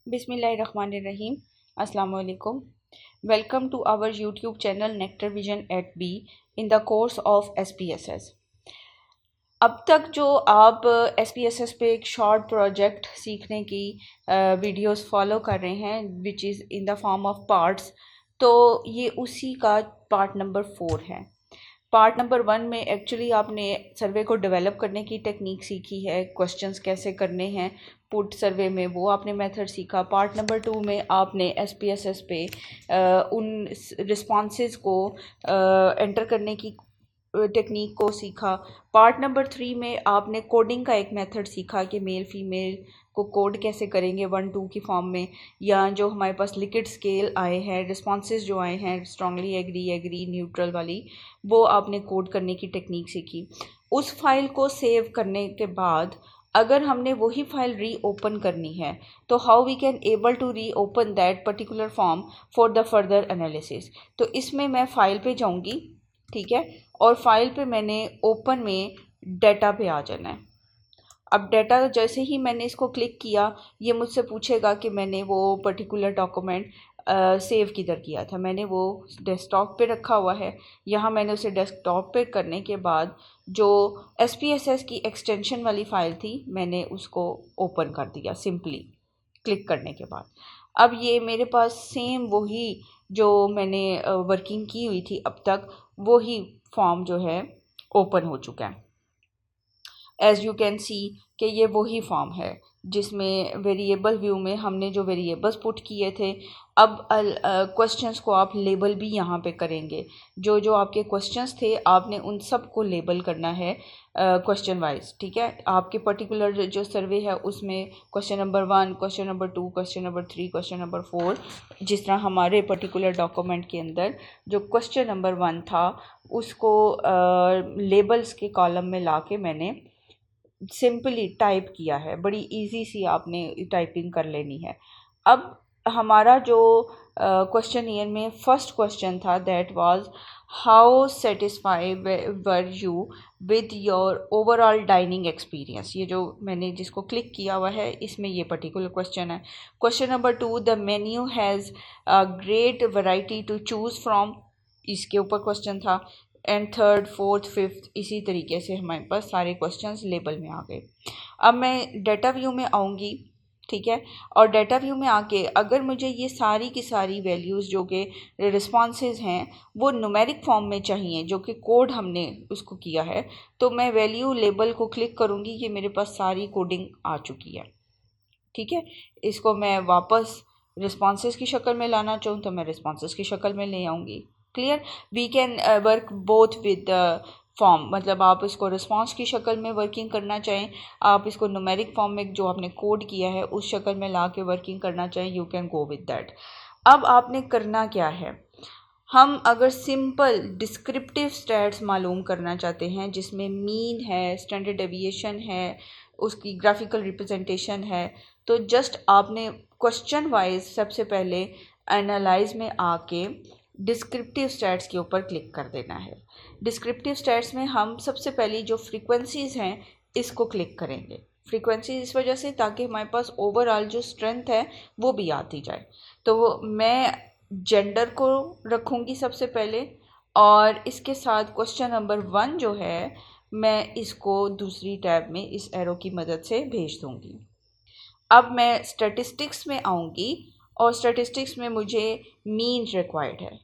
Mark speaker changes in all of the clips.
Speaker 1: बिस्मिल्लाहिर्रहमानिर्रहीम। अस्सलाम वालेकुम। Welcome to our YouTube channel Nectar Vision at B in the course of SPSS। अब तक जो आप SPSS पे एक शॉर्ट प्रोजेक्ट सीखने की वीडियोस फॉलो कर रहे हैं which is in the form of parts, तो ये उसी का पार्ट नंबर 4 है। पार्ट नंबर 1 में एक्चुअली आपने सर्वे को डेवलप करने की टेक्निक सीखी है, क्वेश्चंस कैसे करने हैं पुट सर्वे में, वो आपने मेथड सीखा। पार्ट नंबर 2 में आपने SPSS पे उन रिस्पॉन्सेज को एंटर करने की टेक्निक को सीखा। पार्ट नंबर 3 में आपने कोडिंग का एक मेथड सीखा कि मेल फीमेल को कोड कैसे करेंगे 1-2 की फॉर्म में, या जो हमारे पास लिक्विड स्केल आए हैं, रिस्पॉन्सेज जो आए हैं स्ट्रांगली एग्री एग्री न्यूट्रल वाली, वो आपने कोड करने की टेक्निक सीखी। उस फाइल को सेव करने के बाद अगर हमने वही फाइल री ओपन करनी है तो how we can able to reopen that particular form for the further analysis. तो इसमें मैं फ़ाइल पे जाऊंगी, ठीक है, और फाइल पे मैंने ओपन में डाटा पे आ जाना है। अब डाटा जैसे ही मैंने इसको क्लिक किया, ये मुझसे पूछेगा कि मैंने वो पर्टिकुलर डॉक्यूमेंट सेव किधर किया था। मैंने वो डेस्कटॉप पे रखा हुआ है। यहाँ मैंने उसे डेस्कटॉप पे करने के बाद जो SPSS की एक्सटेंशन वाली फ़ाइल थी मैंने उसको ओपन कर दिया सिंपली क्लिक करने के बाद। अब ये मेरे पास सेम वही जो मैंने वर्किंग की हुई थी अब तक, वही फॉर्म जो है ओपन हो चुका है। एज़ यू कैन सी कि ये वही फॉर्म है जिसमें वेरिएबल व्यू में हमने जो वेरिएबल्स पुट किए थे। अब क्वेश्चंस को आप लेबल भी यहाँ पे करेंगे। जो जो आपके क्वेश्चंस थे आपने उन सब को लेबल करना है क्वेश्चन वाइज, ठीक है। आपके पर्टिकुलर जो सर्वे है उसमें question number 1, question number 2, question number 3, question number 4, जिस तरह हमारे पर्टिकुलर डॉक्यूमेंट के अंदर जो क्वेश्चन नंबर 1 था उसको लेबल्स के कॉलम में ला के मैंने सिंपली टाइप किया है। बड़ी इजी सी आपने टाइपिंग कर लेनी है। अब हमारा जो क्वेश्चन ईयर में फर्स्ट क्वेश्चन था that was how satisfied were you with your overall dining experience. ये जो मैंने जिसको क्लिक किया हुआ है इसमें ये पर्टिकुलर क्वेश्चन है। Question number 2, the menu has a great variety to choose from, इसके ऊपर क्वेश्चन था। एंड थर्ड, फोर्थ, फिफ्थ, इसी तरीके से हमारे पास सारे क्वेश्चंस लेबल में आ गए। अब मैं डाटा व्यू में आऊँगी, ठीक है, और डाटा व्यू में आके अगर मुझे ये सारी की सारी वैल्यूज़ जो कि रिस्पॉन्सेज हैं वो न्यूमेरिक फॉर्म में चाहिए, जो कि कोड हमने उसको किया है, तो मैं वैल्यू लेबल को क्लिक करूँगी। ये मेरे पास सारी कोडिंग आ चुकी है, ठीक है। इसको मैं वापस रिस्पॉन्सेज की शक्ल में लाना चाहूँ तो मैं रिस्पॉन्सेज की शक्ल में ले आऊँगी। Clear, we can work both with form, मतलब आप इसको रिस्पॉन्स की शक्ल में वर्किंग करना चाहें, आप इसको न्यूमेरिक फॉर्म में जो आपने कोड किया है उस शक्ल में ला के वर्किंग करना चाहें, you can go with that. अब आपने करना क्या है, हम अगर सिंपल डिस्क्रिप्टिव स्टैट्स मालूम करना चाहते हैं जिसमें मीन है, स्टैंडर्ड डेविएशन है, उसकी ग्राफिकल रिप्रेजेंटेशन है, तो जस्ट आपने क्वेश्चन वाइज सबसे पहले एनालाइज में आके डिस्क्रिप्टिव स्टैट्स के ऊपर क्लिक कर देना है। डिस्क्रिप्टिव स्टैट्स में हम सबसे पहले जो फ्रीक्वेंसीज हैं इसको क्लिक करेंगे। फ्रीक्वेंसी इस वजह से ताकि हमारे पास ओवरऑल जो स्ट्रेंथ है वो भी आती जाए। तो मैं जेंडर को रखूँगी सबसे पहले, और इसके साथ क्वेश्चन नंबर 1 जो है मैं इसको दूसरी टैब में इस एरो की मदद से भेज दूँगी। अब मैं स्टैटिस्टिक्स में आऊँगी और स्टैटिस्टिक्स में मुझे मीन रिक्वायर्ड है।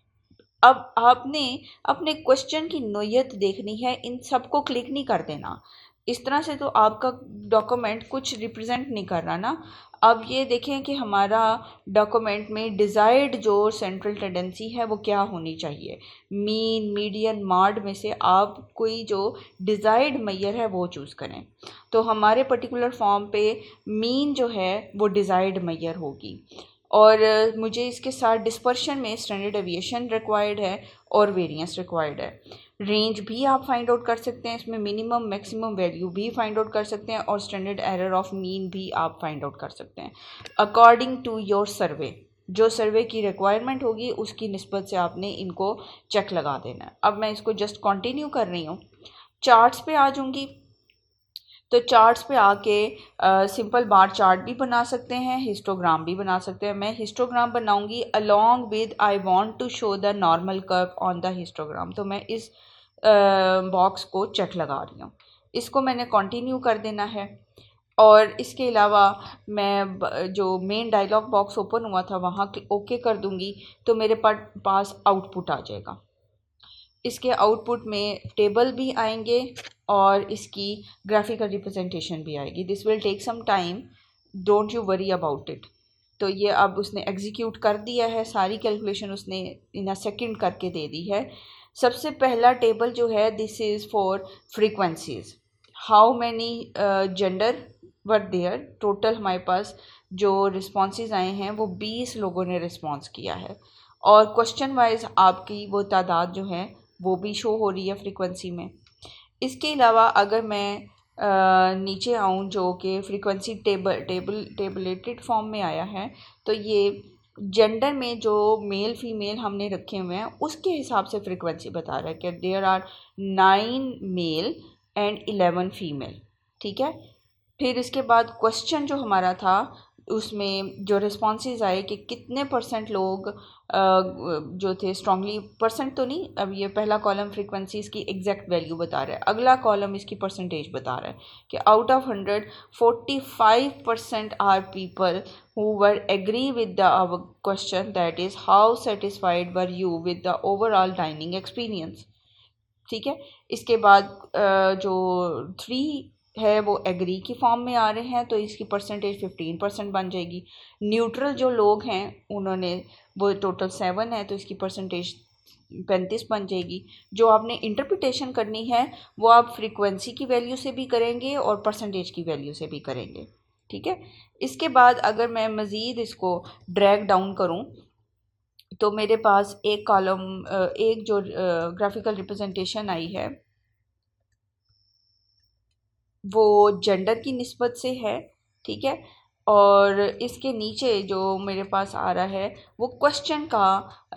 Speaker 1: अब आपने अपने क्वेश्चन की नोयत देखनी है, इन सबको क्लिक नहीं कर देना। इस तरह से तो आपका डॉक्यूमेंट कुछ रिप्रेजेंट नहीं कर रहा ना। अब ये देखें कि हमारा डॉक्यूमेंट में डिज़ायर्ड जो सेंट्रल टेंडेंसी है वो क्या होनी चाहिए। मीन, मीडियन, मॉड में से आप कोई जो डिज़ायर्ड मेजर है वो चूज़ करें। तो हमारे पर्टिकुलर फॉर्म पे मीन जो है वो डिज़ायर्ड मेजर होगी, और मुझे इसके साथ डिस्पर्शन में स्टैंडर्ड डेविएशन रिक्वायर्ड है और वेरिएंस रिक्वायर्ड है। रेंज भी आप फाइंड आउट कर सकते हैं, इसमें मिनिमम मैक्सिमम वैल्यू भी फाइंड आउट कर सकते हैं, और स्टैंडर्ड एरर ऑफ मीन भी आप फाइंड आउट कर सकते हैं अकॉर्डिंग टू योर सर्वे। जो सर्वे की रिक्वायरमेंट होगी उसकी निस्बत से आपने इनको चेक लगा देना है। अब मैं इसको जस्ट कंटिन्यू कर रही हूँ, चार्ट्स पे आ जाऊँगी। तो चार्ट्स पे आके सिंपल बार चार्ट भी बना सकते हैं, हिस्टोग्राम भी बना सकते हैं। मैं हिस्टोग्राम बनाऊंगी along with I want to show the normal curve on the histogram. तो मैं इस बॉक्स को चेक लगा रही हूँ, इसको मैंने कंटिन्यू कर देना है। और इसके अलावा मैं जो मेन डायलॉग बॉक्स ओपन हुआ था वहाँ ओके कर दूँगी तो मेरे पास आउटपुट आ जाएगा। इसके आउटपुट में टेबल भी आएंगे और इसकी ग्राफिकल रिप्रेजेंटेशन भी आएगी। This will take some time, don't you worry about it. तो ये अब उसने एग्जीक्यूट कर दिया है, सारी कैलकुलेशन उसने इन अ सेकेंड करके दे दी है। सबसे पहला टेबल जो है this is for frequencies, how many gender were there. Total हमारे पास जो रिस्पॉन्सेज आए हैं वो 20 लोगों ने रिस्पॉन्स किया है, और क्वेश्चन वाइज आपकी वो तादाद जो है वो भी शो हो रही है फ्रीक्वेंसी में। इसके अलावा अगर मैं नीचे आऊँ जो कि फ्रीक्वेंसी टेबलेटेड फॉर्म में आया है, तो ये जेंडर में जो मेल फीमेल हमने रखे हुए हैं उसके हिसाब से फ्रीक्वेंसी बता रहा है कि there are 9 male and 11 female. ठीक है, फिर इसके बाद क्वेश्चन जो हमारा था उसमें जो रिस्पॉन्सेज आए कि कितने परसेंट लोग जो थे स्ट्रांगली, परसेंट तो नहीं, अब ये पहला कॉलम फ्रीक्वेंसीज की एग्जैक्ट वैल्यू बता रहा है, अगला कॉलम इसकी परसेंटेज बता रहा है कि out of 100 45% are people who were agree with the our question, that is how satisfied were you with the overall dining experience। ठीक है, इसके बाद जो 3 है वो एग्री की फॉर्म में आ रहे हैं तो इसकी परसेंटेज 15% बन जाएगी। न्यूट्रल जो लोग हैं उन्होंने, वो टोटल 7 है तो इसकी परसेंटेज 35 बन जाएगी। जो आपने इंटरप्रिटेशन करनी है वो आप फ्रीक्वेंसी की वैल्यू से भी करेंगे और परसेंटेज की वैल्यू से भी करेंगे। ठीक है, इसके बाद अगर मैं मज़ीद इसको ड्रैग डाउन करूं तो मेरे पास एक कॉलम, एक जो ग्राफिकल रिप्रेजेंटेशन आई है वो जेंडर की निस्बत से है। ठीक है, और इसके नीचे जो मेरे पास आ रहा है वो क्वेश्चन का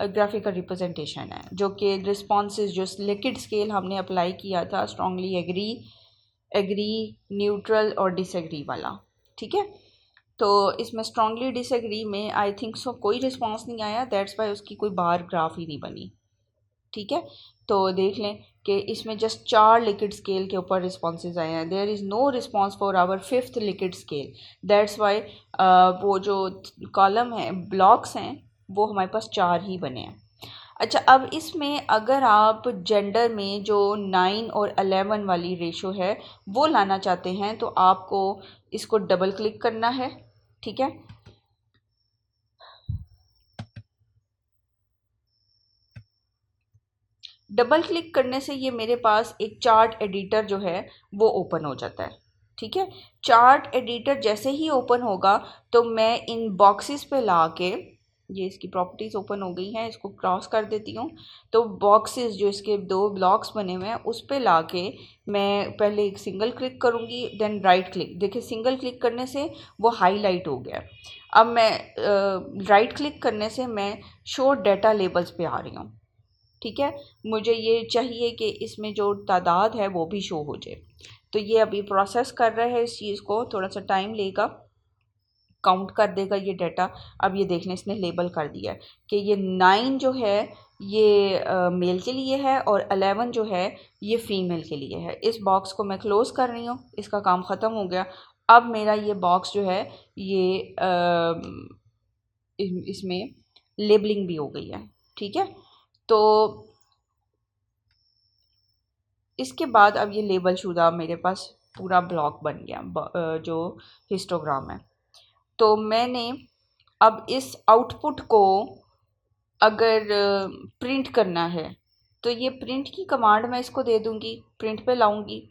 Speaker 1: ग्राफिकल रिप्रेजेंटेशन है, जो कि रिस्पॉन्सेज जो लिकिड स्केल हमने अप्लाई किया था, स्ट्रांगली एग्री, न्यूट्रल और डिसएग्री वाला। ठीक है, तो इसमें स्ट्रांगली डिसएग्री में आई थिंक सो कोई रिस्पॉन्स नहीं आया, दैट्स वाई उसकी कोई बार ग्राफ ही नहीं बनी। ठीक है, तो देख लें कि इसमें जस्ट 4 लिक्विड स्केल के ऊपर रिस्पॉन्सेज आए हैं। There is no response for our 5th liquid scale, that's why वो जो कॉलम है, ब्लॉक्स हैं, वो हमारे पास 4 ही बने हैं। अच्छा, अब इसमें अगर आप जेंडर में जो 9 और 11 वाली रेशो है वो लाना चाहते हैं तो आपको इसको डबल क्लिक करना है। ठीक है, डबल क्लिक करने से ये मेरे पास एक चार्ट एडिटर जो है वो ओपन हो जाता है। ठीक है, चार्ट एडिटर जैसे ही ओपन होगा तो मैं इन बॉक्सेस पे ला के, ये इसकी प्रॉपर्टीज़ ओपन हो गई हैं, इसको क्रॉस कर देती हूँ। तो बॉक्सेस जो इसके 2 ब्लॉक्स बने हुए हैं उस पे ला के मैं पहले एक सिंगल क्लिक करूँगी, देन राइट क्लिक। देखिए सिंगल क्लिक करने से वो हाईलाइट हो गया। अब मैं राइट क्लिक करने से मैं शो डाटा लेबल्स पे आ रही हूँ। ठीक है, मुझे ये चाहिए कि इसमें जो तादाद है वो भी शो हो जाए, तो ये अभी प्रोसेस कर रहा है इस चीज़ को, थोड़ा सा टाइम लेगा, काउंट कर देगा ये डाटा। अब ये देख लें इसने लेबल कर दिया है कि ये 9 जो है ये मेल के लिए है और 11 जो है ये फीमेल के लिए है। इस बॉक्स को मैं क्लोज़ कर रही हूँ, इसका काम ख़त्म हो गया। अब मेरा ये बॉक्स जो है ये इसमें लेबलिंग भी हो गई है। ठीक है, तो इसके बाद अब ये लेबल शुदा मेरे पास पूरा ब्लॉक बन गया जो हिस्टोग्राम है। तो मैंने अब इस आउटपुट को अगर प्रिंट करना है तो ये प्रिंट की कमांड मैं इसको दे दूँगी, प्रिंट पे लाऊंगी,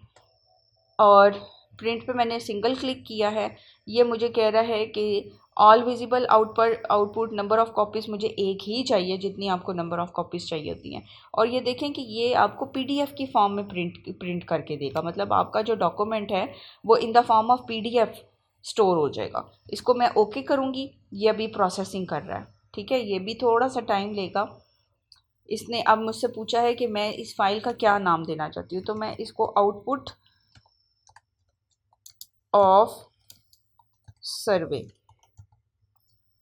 Speaker 1: और प्रिंट पे मैंने सिंगल क्लिक किया है। ये मुझे कह रहा है कि all visible output number of copies, मुझे एक ही चाहिए जितनी आपको नंबर ऑफ़ कॉपीज़ चाहिए होती हैं। और ये देखें कि ये आपको पीडीएफ की फॉर्म में प्रिंट करके देगा, मतलब आपका जो डॉक्यूमेंट है वो in the form of PDF store हो जाएगा। इसको मैं ओके करूँगी, ये अभी प्रोसेसिंग कर रहा है। ठीक है, ये भी थोड़ा सा टाइम लेगा। इसने अब मुझसे पूछा है कि मैं इस फाइल का क्या नाम देना चाहती हूँ, तो मैं इसको आउटपुट ऑफ सर्वे,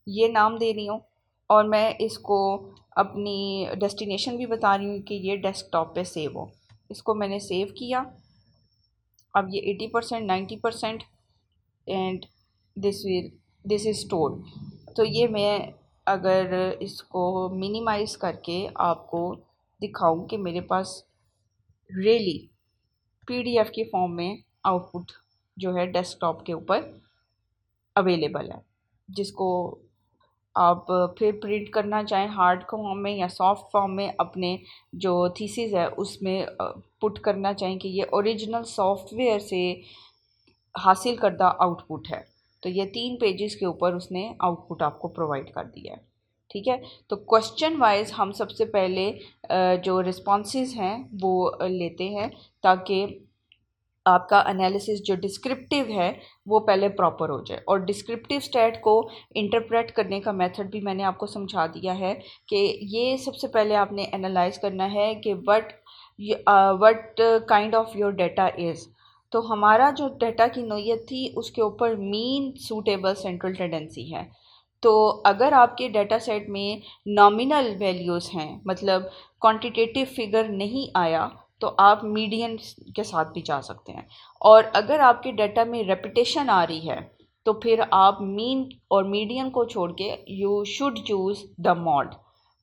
Speaker 1: ये नाम दे रही हूँ और मैं इसको अपनी डेस्टिनेशन भी बता रही हूँ कि ये डेस्कटॉप पे सेव हो। इसको मैंने सेव किया। अब ये 80%, 90% एंड दिस इज़ स्टोर्ड। तो ये मैं अगर इसको मिनिमाइज़ करके आपको दिखाऊं कि मेरे पास रियली पीडीएफ के फॉर्म में आउटपुट जो है डेस्कटॉप के ऊपर अवेलेबल है, जिसको आप फिर प्रिंट करना चाहें हार्ड फॉर्म में या सॉफ्ट फॉर्म में, अपने जो थीसिस है उसमें पुट करना चाहें कि ये ओरिजिनल सॉफ्टवेयर से हासिल करदा आउटपुट है, तो ये 3 पेजेस के ऊपर उसने आउटपुट आपको प्रोवाइड कर दिया है। ठीक है, तो क्वेश्चन वाइज हम सबसे पहले जो रिस्पॉन्सेज हैं वो लेते हैं, ताकि आपका एनालिसिस जो डिस्क्रिप्टिव है वो पहले प्रॉपर हो जाए। और डिस्क्रिप्टिव स्टेट को इंटरप्रेट करने का मेथड भी मैंने आपको समझा दिया है कि ये सबसे पहले आपने एनालाइज करना है कि what kind of your data is. तो हमारा जो डाटा की नोयत थी उसके ऊपर मीन सूटेबल सेंट्रल टेंडेंसी है। तो अगर आपके डाटा सेट में नॉमिनल वैल्यूज़ हैं, मतलब क्वांटिटेटिव फिगर नहीं आया, तो आप मीडियन के साथ भी जा सकते हैं। और अगर आपके डाटा में रेपिटेशन आ रही है तो फिर आप मीन और मीडियन को छोड़ के you should choose the mod.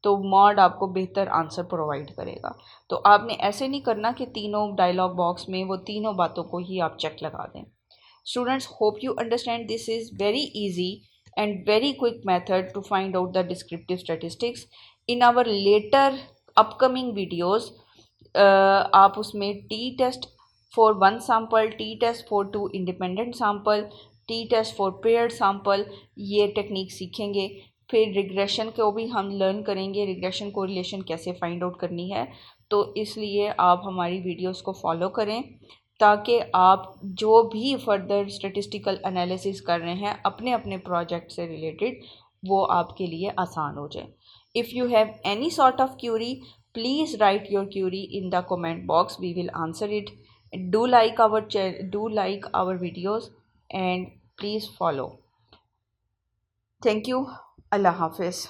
Speaker 1: तो मॉड आपको बेहतर आंसर प्रोवाइड करेगा। तो आपने ऐसे नहीं करना कि तीनों डायलॉग बॉक्स में वो तीनों बातों को ही आप चेक लगा दें। Students, hope you understand this is very easy and very quick method to find out the descriptive statistics. In our later upcoming videos, आप उसमें t test for one sample, t test for two independent sample, t test for paired sample, ये technique सीखेंगे। फिर regression को भी हम learn करेंगे, regression correlation कैसे फाइंड आउट करनी है। तो इसलिए आप हमारी वीडियोस को फॉलो करें, ताकि आप जो भी फर्दर स्टेटिस्टिकल एनालिसिस कर रहे हैं अपने अपने प्रोजेक्ट से रिलेटेड, वो आपके लिए आसान हो जाए। If you have any sort of query, please write your query in the comment box, we will answer it. Do like our videos and please follow. Thank you. अल्लाह हाफिज़।